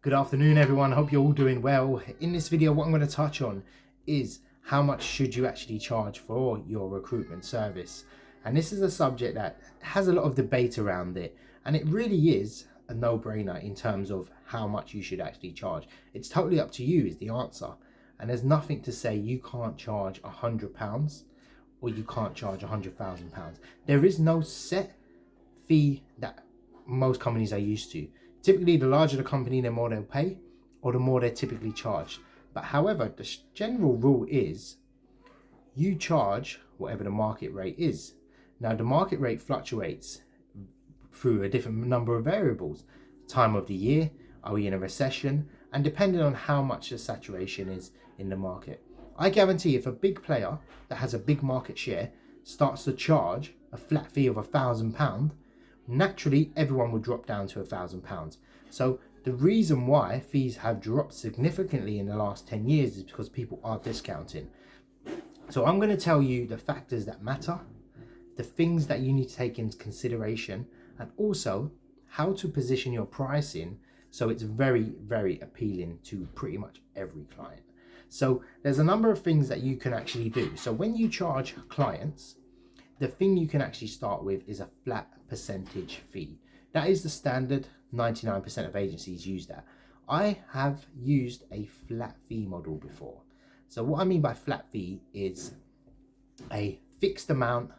Good afternoon everyone, I hope you're all doing well. In this video what I'm going to touch on is how much should you actually charge for your recruitment service. And this is a subject that has a lot of debate around it, and it really is a no-brainer in terms of how much you should actually charge. It's totally up to you is the answer, and there's nothing to say you can't charge £100 or you can't charge £100,000. There is no set fee that most companies are used to. Typically, the larger the company, the more they'll pay, or the more they're typically charged. But however, the general rule is you charge whatever the market rate is. Now, the market rate fluctuates through a different number of variables. Time of the year, are we in a recession, and depending on how much the saturation is in the market. I guarantee if a big player that has a big market share starts to charge a flat fee of £1,000, naturally everyone will drop down to £1,000. So the reason why fees have dropped significantly in the last 10 years is because people are discounting. So I'm going to tell you the factors that matter, the things that you need to take into consideration, and also how to position your pricing so it's very, very appealing to pretty much every client. So there's a number of things that you can actually do. So when you charge clients, the thing you can actually start with is a flat percentage fee. That is the standard. 99% of agencies use that. I have used a flat fee model before. So what I mean by flat fee is a fixed amount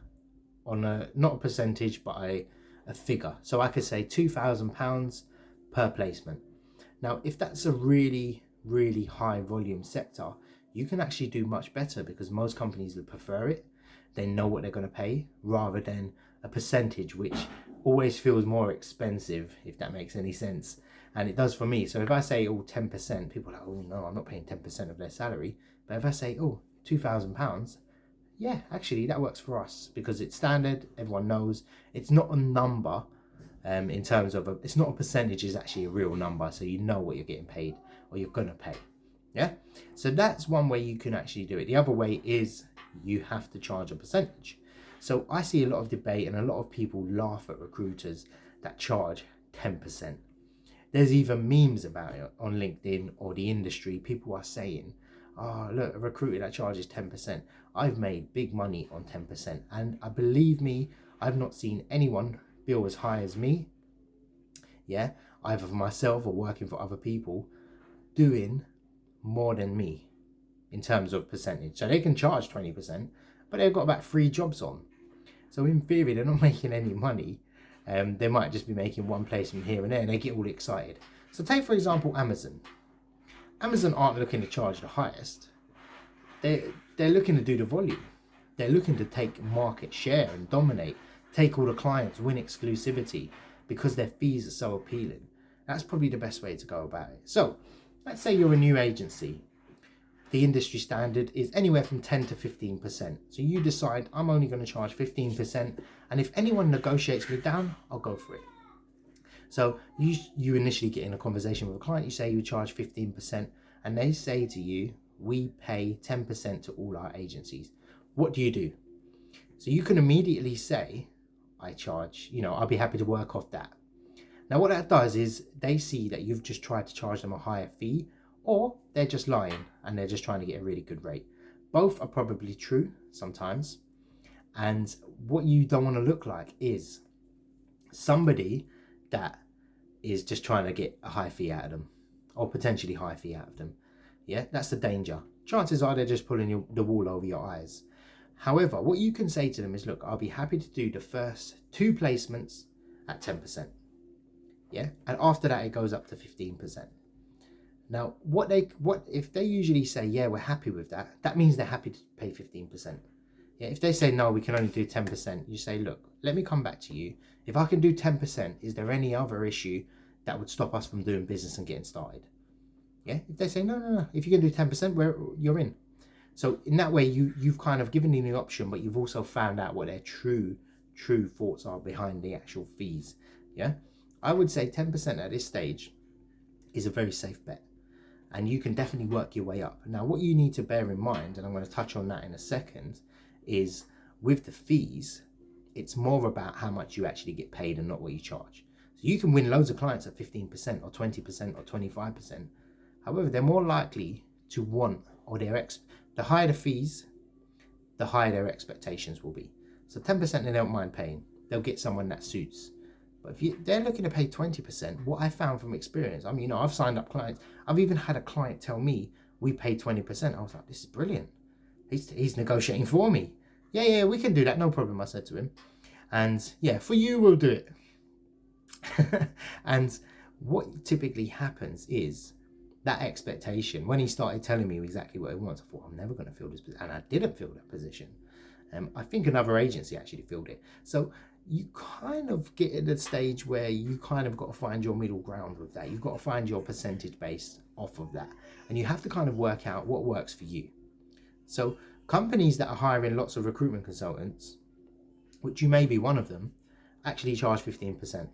on a, not a percentage, but a figure. So I could say £2,000 per placement. Now, if that's a really high volume sector, you can actually do much better because most companies would prefer it. They know what they're going to pay rather than a percentage, which always feels more expensive, if that makes any sense. And it does for me. So if I say, oh, 10%, people are like, oh no, I'm not paying 10% of their salary. But if I say, oh, £2,000, yeah, actually that works for us because it's standard. Everyone knows it's not a number in terms of, it's not a percentage, it's actually a real number. So you know what you're getting paid or you're going to pay. Yeah. So that's one way you can actually do it. The other way is you have to charge a percentage. So I see a lot of debate and a lot of people laugh at recruiters that charge 10%. There's even memes about it on LinkedIn or the industry. People are saying, oh, look, a recruiter that charges 10%. I've made big money on 10%. And believe me, I've not seen anyone bill as high as me. Yeah, either for myself or working for other people doing more than me in terms of percentage. So they can charge 20%, but they've got about 3 jobs on. So in theory, they're not making any money. They might just be making one placement here and there, and they get all excited. So take, for example, Amazon. Amazon aren't looking to charge the highest. They're looking to do the volume. They're looking to take market share and dominate, take all the clients, win exclusivity because their fees are so appealing. That's probably the best way to go about it. So let's say you're a new agency. The industry standard is anywhere from 10 to 15%. So you decide, I'm only going to charge 15%. And if anyone negotiates me down, I'll go for it. So you initially get in a conversation with a client, you say you charge 15%, and they say to you, we pay 10% to all our agencies. What do you do? So you can immediately say, I charge, I'll be happy to work off that. Now what that does is they see that you've just tried to charge them a higher fee, or they're just lying and they're just trying to get a really good rate. Both are probably true sometimes. And what you don't want to look like is somebody that is just trying to get a high fee out of them or potentially high fee out of them. Yeah, that's the danger. Chances are they're just pulling the wool over your eyes. However, what you can say to them is, look, I'll be happy to do the first 2 placements at 10%. Yeah, and after that it goes up to 15%. Now, what if they usually say, yeah, we're happy with that, that means they're happy to pay 15%. Yeah, if they say, no, we can only do 10%, you say, look, let me come back to you. If I can do 10%, is there any other issue that would stop us from doing business and getting started? Yeah, if they say, no, if you can do 10%, you're in. So in that way, you've kind of given them the option, but you've also found out what their true thoughts are behind the actual fees. Yeah, I would say 10% at this stage is a very safe bet. And you can definitely work your way up. Now, what you need to bear in mind, and I'm going to touch on that in a second, is with the fees, it's more about how much you actually get paid and not what you charge. So you can win loads of clients at 15% or 20% or 25%. However, they're more likely to want, or the higher the fees, the higher their expectations will be. So 10% they don't mind paying. They'll get someone that suits. But if they're looking to pay 20%, what I found from experience, I mean, I've signed up clients. I've even had a client tell me, we pay 20%. I was like, this is brilliant. He's negotiating for me. Yeah, we can do that. No problem, I said to him. And yeah, for you, we'll do it. And what typically happens is that expectation, when he started telling me exactly what he wants, I thought, I'm never going to fill this position. And I didn't fill that position. I think another agency actually filled it. So you kind of get at the stage where you kind of got to find your middle ground with that. You've got to find your percentage base off of that. And you have to kind of work out what works for you. So companies that are hiring lots of recruitment consultants, which you may be one of them, actually charge 15%.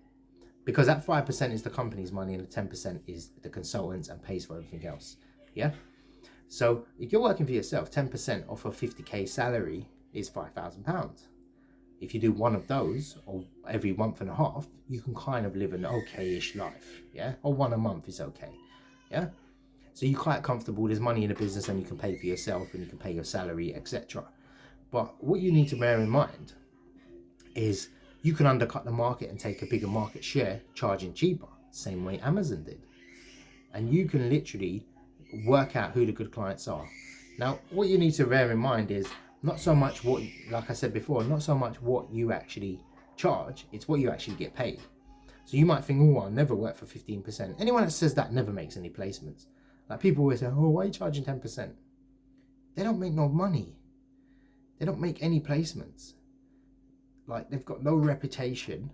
Because that 5% is the company's money and the 10% is the consultants and pays for everything else. Yeah? So if you're working for yourself, 10% off a 50k salary is £5,000. If you do one of those, or every month and a half, you can kind of live an okay-ish life. Yeah? Or one a month is okay. Yeah? So you're quite comfortable, there's money in the business and you can pay for yourself and you can pay your salary, etc. But what you need to bear in mind is you can undercut the market and take a bigger market share charging cheaper, same way Amazon did. And you can literally work out who the good clients are. Now, what you need to bear in mind is not so much what, like I said before, not so much what you actually charge, it's what you actually get paid. So you might think, oh, I'll never work for 15%. Anyone that says that never makes any placements. Like people always say, oh, why are you charging 10%? They don't make no money. They don't make any placements. Like they've got no reputation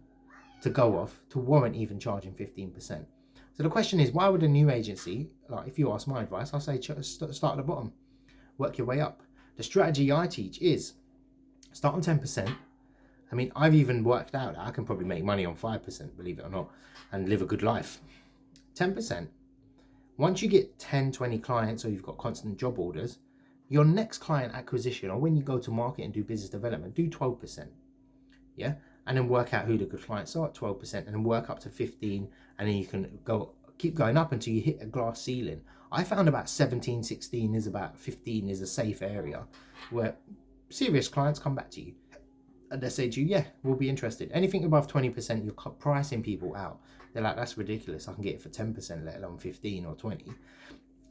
to go off to warrant even charging 15%. So the question is, why would a new agency, like if you ask my advice, I'll say start at the bottom, work your way up. The strategy I teach is start on 10%. I mean, I've even worked out that I can probably make money on 5%, believe it or not, and live a good life. 10%. Once you get 10, 20 clients or you've got constant job orders, your next client acquisition, or when you go to market and do business development, do 12%. Yeah, and then work out who the good clients are at 12%, and then work up to 15, and then you can keep going up until you hit a glass ceiling. I found about 17, 16 is about 15 is a safe area where serious clients come back to you and they say to you, yeah, we'll be interested. Anything above 20%, you're pricing people out. They're like, that's ridiculous. I can get it for 10%, let alone 15 or 20.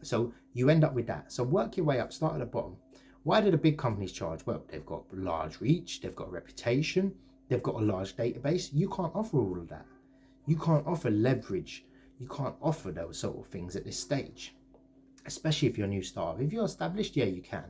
So you end up with that. So work your way up, start at the bottom. Why do the big companies charge? Well, they've got large reach, they've got a reputation, they've got a large database. You can't offer all of that. You can't offer leverage. You can't offer those sort of things at this stage, especially if you're a new startup. If you're established, yeah, you can.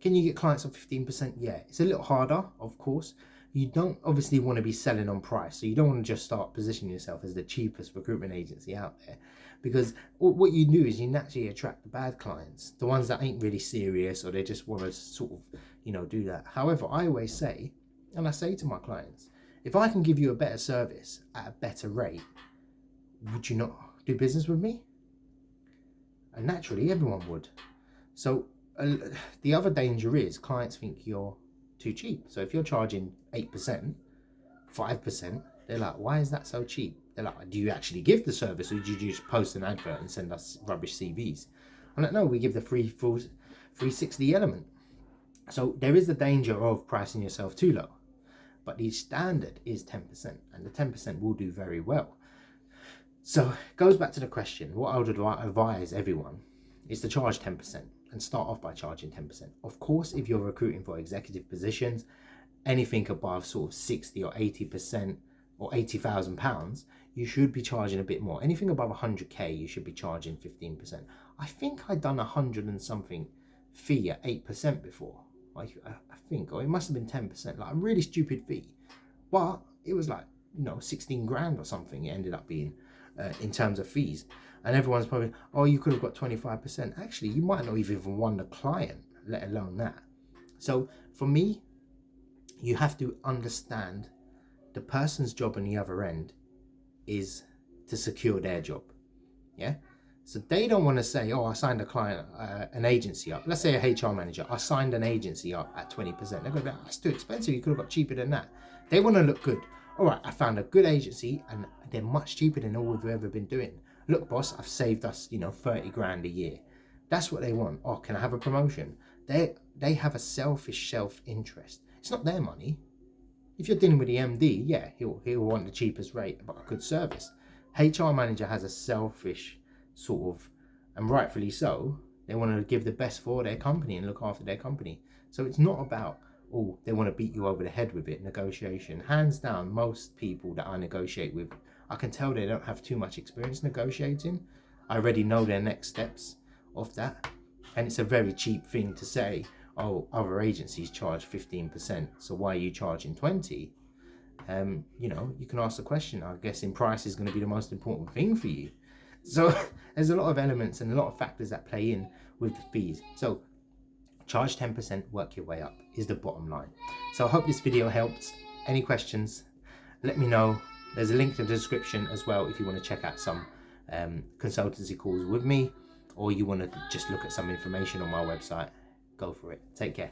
Can you get clients on 15%? Yeah, it's a little harder, of course. You don't obviously want to be selling on price. So you don't want to just start positioning yourself as the cheapest recruitment agency out there, because what you do is you naturally attract the bad clients, the ones that ain't really serious or they just want to sort of, do that. However, I always say, and I say to my clients, if I can give you a better service at a better rate, would you not do business with me? And naturally, everyone would. So the other danger is clients think you're too cheap. So if you're charging 8%, 5%, they're like, why is that so cheap? They're like, do you actually give the service, or do you just post an advert and send us rubbish CVs? I'm like, no, we give the full 360 element. So there is the danger of pricing yourself too low. But the standard is 10%, and the 10% will do very well. So it goes back to the question, what I would advise everyone is to charge 10% and start off by charging 10%. Of course, if you're recruiting for executive positions, anything above sort of 60 or 80% or £80,000, you should be charging a bit more. Anything above 100k, you should be charging 15%. I think I'd done 100 and something fee at 8% before. I think, or it must have been 10%, like a really stupid fee. But it was like, 16 grand or something it ended up being in terms of fees. And everyone's probably, oh, you could have got 25%. Actually, you might not even won the client, let alone that. So for me, you have to understand the person's job on the other end is to secure their job. Yeah. So they don't want to say, oh, I signed a client, an agency up. Let's say a HR manager, I signed an agency up at 20%. They're going to be like, that's too expensive. You could have got cheaper than that. They want to look good. All right, I found a good agency and they're much cheaper than all we've ever been doing. Look, boss, I've saved us, 30 grand a year. That's what they want. Oh, can I have a promotion? They have a selfish self-interest. It's not their money. If you're dealing with the MD, yeah, he'll want the cheapest rate but a good service. HR manager has a selfish sort of, and rightfully so, they want to give the best for their company and look after their company. So it's not about, oh, they want to beat you over the head with it. Negotiation. Hands down, most people that I negotiate with, I can tell they don't have too much experience negotiating. I already know their next steps of that. And it's a very cheap thing to say, oh, other agencies charge 15%, so why are you charging 20? You can ask the question. I'm guessing price is going to be the most important thing for you. So there's a lot of elements and a lot of factors that play in with the fees. So charge 10%, work your way up is the bottom line. So I hope this video helped. Any questions, let me know. There's a link in the description as well if you want to check out some consultancy calls with me, or you want to just look at some information on my website. Go for it. Take care.